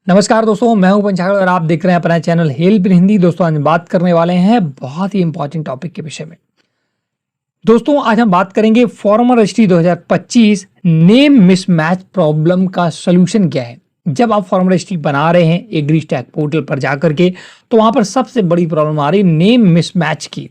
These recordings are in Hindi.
नमस्कार दोस्तों, मैं हूं पंचाल और आप देख रहे हैं अपना चैनल हेल्प इन हिंदी। दोस्तों आज बात करने वाले हैं बहुत ही इंपॉर्टेंट टॉपिक के विषय में। दोस्तों आज हम बात करेंगे farmer registry 2025 name mismatch problem का सलूशन क्या है। जब आप फॉर्मर रजिस्ट्री बना रहे हैं एग्रीस्टैक पोर्टल पर जाकर के, तो वहां पर सबसे बड़ी प्रॉब्लम आ रही है नेम मिसमैच की।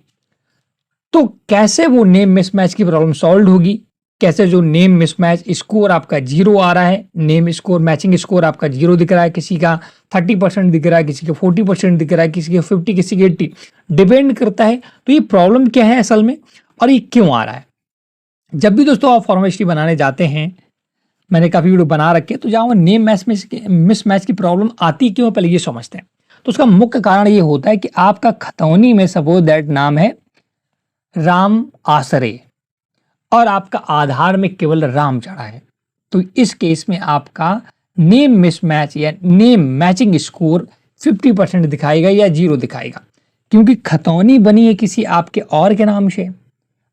तो कैसे वो नेम मिसमैच की प्रॉब्लम सॉल्व होगी, कैसे जो नेम मिसमैच स्कोर आपका 0 आ रहा है, नेम स्कोर मैचिंग स्कोर आपका 0 दिख रहा है, किसी का 30% दिख रहा है, किसी का 40% दिख रहा है, किसी का 50, किसी का 80, डिपेंड करता है। तो ये प्रॉब्लम क्या है असल में और ये क्यों आ रहा है। जब भी दोस्तों आप फॉर्मर रजिस्ट्री बनाने जाते हैं, मैंने काफ़ी वीडियो बना रखे, तो जहाँ नेम मिसमैच की प्रॉब्लम आती क्यों है, पहले ये समझते हैं। तो उसका मुख्य कारण ये होता है कि आपका खतौनी में सपोज दैट नाम है राम आसरे और आपका आधार में केवल राम चढ़ा है, तो इस केस में आपका नेम मिसमैच या नेम मैचिंग स्कोर 50% दिखाएगा या 0 दिखाएगा, क्योंकि खतौनी बनी है किसी आपके और के नाम से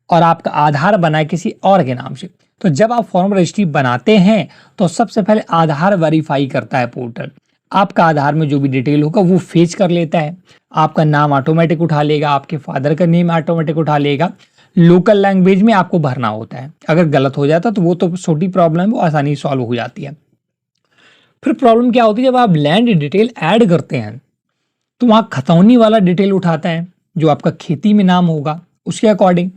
और आपका आधार बना है किसी और के नाम से। तो जब आप फॉर्म रजिस्ट्री बनाते हैं तो सबसे पहले आधार वेरीफाई करता है पोर्टल। आपका आधार में जो भी डिटेल होगा वो फेच कर लेता है, आपका नाम ऑटोमेटिक उठा लेगा, आपके फादर का नेम ऑटोमेटिक उठा लेगा। लोकल लैंग्वेज में आपको भरना होता है, अगर गलत हो जाता तो वो तो छोटी प्रॉब्लम है, वो आसानी से सॉल्व हो जाती है। फिर प्रॉब्लम क्या होती है, जब आप लैंड डिटेल ऐड करते हैं तो वहाँ खतौनी वाला डिटेल उठाता है जो आपका खेती में नाम होगा उसके अकॉर्डिंग,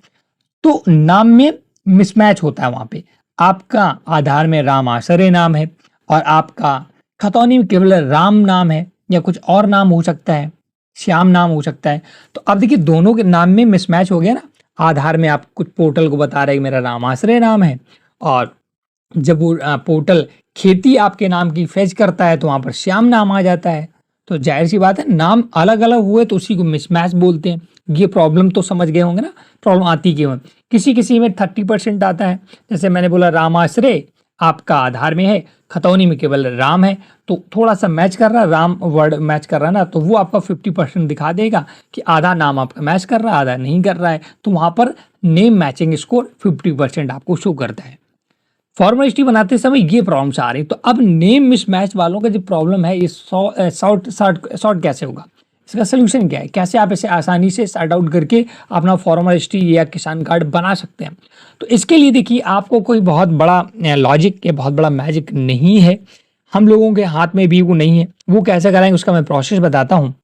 तो नाम में मिसमैच होता है। वहाँ पे आपका आधार में राम आसरे नाम है और आपका खतौनी में केवल राम नाम है या कुछ और नाम हो सकता है, श्याम नाम हो सकता है। तो अब देखिए दोनों के नाम में मिसमैच हो गया ना। आधार में आप कुछ पोर्टल को बता रहे हैं कि मेरा राम आसरे नाम है, और जब वो पोर्टल खेती आपके नाम की फेच करता है तो वहाँ पर श्याम नाम आ जाता है। तो जाहिर सी बात है, नाम अलग अलग हुए तो उसी को मिसमैच बोलते हैं। ये प्रॉब्लम तो समझ गए होंगे ना, प्रॉब्लम आती क्यों है। किसी किसी में 30% आता है, जैसे मैंने बोला राम आसरे आपका आधार में है, खतौनी में केवल राम है, तो थोड़ा सा मैच कर रहा है, राम वर्ड मैच कर रहा है ना, तो वो आपका 50% दिखा देगा कि आधा नाम आपका मैच कर रहा है, आधा नहीं कर रहा है। तो वहाँ पर नेम मैचिंग स्कोर 50% आपको शो करता है। फॉर्मल रजिस्ट्री बनाते समय ये प्रॉब्लम्स आ रही। तो अब नेम मिसमैच वालों का जो प्रॉब्लम है, ये सॉर्ट कैसे होगा, इसका सोल्यूशन क्या है, कैसे आप इसे आसानी से सॉर्ट आउट करके अपना फॉर्मल रजिस्ट्री या किसान कार्ड बना सकते हैं। तो इसके लिए देखिए, आपको कोई बहुत बड़ा लॉजिक या बहुत बड़ा मैजिक नहीं है, हम लोगों के हाथ में भी वो नहीं है। वो कैसे कराएंगे उसका मैं प्रोसेस बताता हूँ।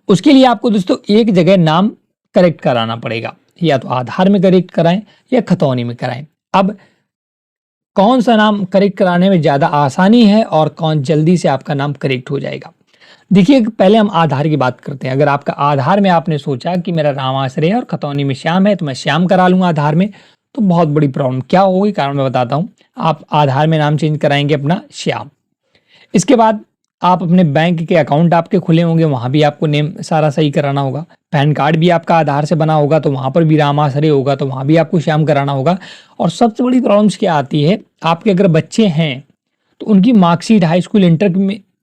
उसके लिए आपको दोस्तों एक जगह नाम करेक्ट कराना पड़ेगा, या तो आधार में करेक्ट कराएं या खतौनी में कराएं। अब कौन सा नाम करेक्ट कराने में ज़्यादा आसानी है और कौन जल्दी से आपका नाम करेक्ट हो जाएगा। देखिए पहले हम आधार की बात करते हैं। अगर आपका आधार में आपने सोचा कि मेरा राम आसरे है और खतौनी में श्याम है, तो मैं श्याम करा लूँगा आधार में, तो बहुत बड़ी प्रॉब्लम क्या होगी, कारण मैं बताता हूँ। आप आधार में नाम चेंज कराएंगे अपना श्याम, इसके बाद आप अपने बैंक के अकाउंट आपके खुले होंगे, वहाँ भी आपको नेम सारा सही कराना होगा। पैन कार्ड भी आपका आधार से बना होगा तो वहाँ पर भी राम आसरे होगा, तो वहाँ भी आपको श्याम कराना होगा। और सबसे बड़ी प्रॉब्लम्स क्या आती है, आपके अगर बच्चे हैं तो उनकी मार्कशीट, हाई स्कूल इंटर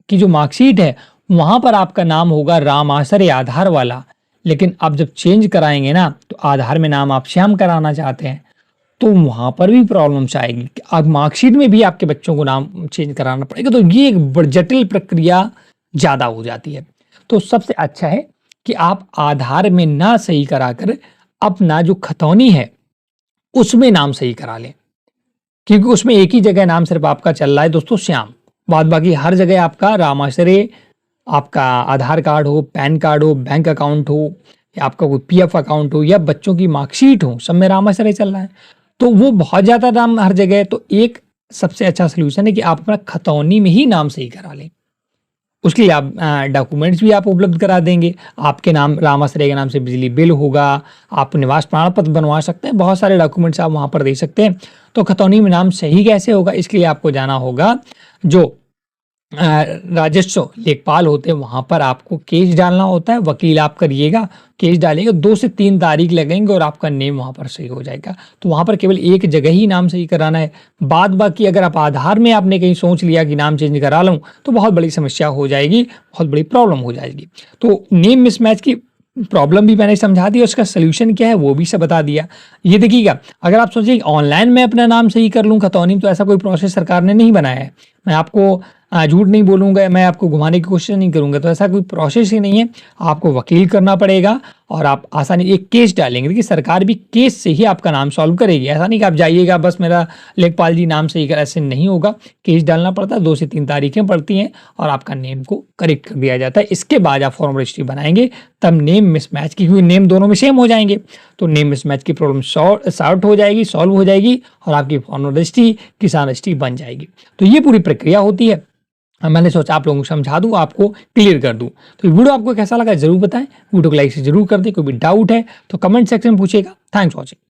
की जो मार्कशीट है, वहाँ पर आपका नाम होगा राम आसरे आधार वाला, लेकिन आप जब चेंज कराएंगे ना, तो आधार में नाम आप श्याम कराना चाहते हैं, तो वहाँ पर भी प्रॉब्लम्स आएगी। अब मार्कशीट में भी आपके बच्चों को नाम चेंज कराना पड़ेगा, तो ये एक जटिल प्रक्रिया ज़्यादा हो जाती है। तो सबसे अच्छा है कि आप आधार में ना सही कराकर अपना जो खतौनी है उसमें नाम सही करा लें, क्योंकि उसमें एक ही जगह नाम सिर्फ आपका चल रहा है दोस्तों श्याम, बाद बाकी हर जगह आपका राम आसरे, आपका आधार कार्ड हो, पैन कार्ड हो, बैंक अकाउंट हो, या आपका कोई पीएफ अकाउंट हो, या बच्चों की मार्कशीट हो, सब में राम आसरे चल रहा है, तो वो बहुत ज़्यादा नाम हर जगह है। तो एक सबसे अच्छा सोल्यूशन है कि आप अपना खतौनी में ही नाम सही करा लें। उसके लिए आप डॉक्यूमेंट्स भी आप उपलब्ध करा देंगे। आपके नाम राम आसरे के नाम से बिजली बिल होगा, आप निवास प्रमाण पत्र बनवा सकते हैं, बहुत सारे डॉक्यूमेंट्स आप वहाँ पर दे सकते हैं। तो खतौनी में नाम सही कैसे होगा, इसके लिए आपको जाना होगा जो राजस्व लेखपाल होते हैं, वहाँ पर आपको केस डालना होता है। वकील आप करिएगा, केस डालेगा, 2 से 3 तारीख लगेंगे और आपका नेम वहाँ पर सही हो जाएगा। तो वहाँ पर केवल एक जगह ही नाम सही कराना है। बाद बाकी अगर आप आधार में आपने कहीं सोच लिया कि नाम चेंज करा लूँ, तो बहुत बड़ी समस्या हो जाएगी, बहुत बड़ी प्रॉब्लम हो जाएगी। तो नेम मिसमैच की प्रॉब्लम भी मैंने समझा दी, उसका सोल्यूशन क्या है वो भी सब बता दिया। ये देखिएगा, अगर आप सोचिए ऑनलाइन में अपना नाम सही कर लूँ खतौनी में, तो ऐसा कोई प्रोसेस सरकार ने नहीं बनाया है। मैं आपको झूठ नहीं बोलूँगा, मैं आपको घुमाने की कोशिश नहीं करूँगा, तो ऐसा कोई प्रोसेस ही नहीं है। आपको वकील करना पड़ेगा और आप आसानी एक केस डालेंगे। देखिए सरकार भी केस से ही आपका नाम सॉल्व करेगी, ऐसा नहीं कि आप जाइएगा बस मेरा लेखपाल जी नाम से ही कर, ऐसे नहीं होगा। केस डालना पड़ता है, 2 से 3 तारीखें पड़ती हैं और आपका नेम को करेक्ट कर दिया जाता है। इसके बाद आप फॉर्म रजिस्ट्री बनाएंगे, तब नेम मिसमैच की, क्योंकि नेम दोनों में सेम हो जाएंगे, तो नेम मिसमैच की प्रॉब्लम सॉर्ट हो जाएगी, सॉल्व हो जाएगी और आपकी फॉर्म रजिस्ट्री किसान रजिस्ट्री बन जाएगी। तो ये पूरी प्रक्रिया होती है। मैंने सोचा आप लोगों को समझा दूं, आपको क्लियर कर दूं। तो वीडियो आपको कैसा लगा जरूर बताएं, वीडियो को लाइक से जरूर कर दें। कोई भी डाउट है तो कमेंट सेक्शन में पूछेगा। Thanks for watching.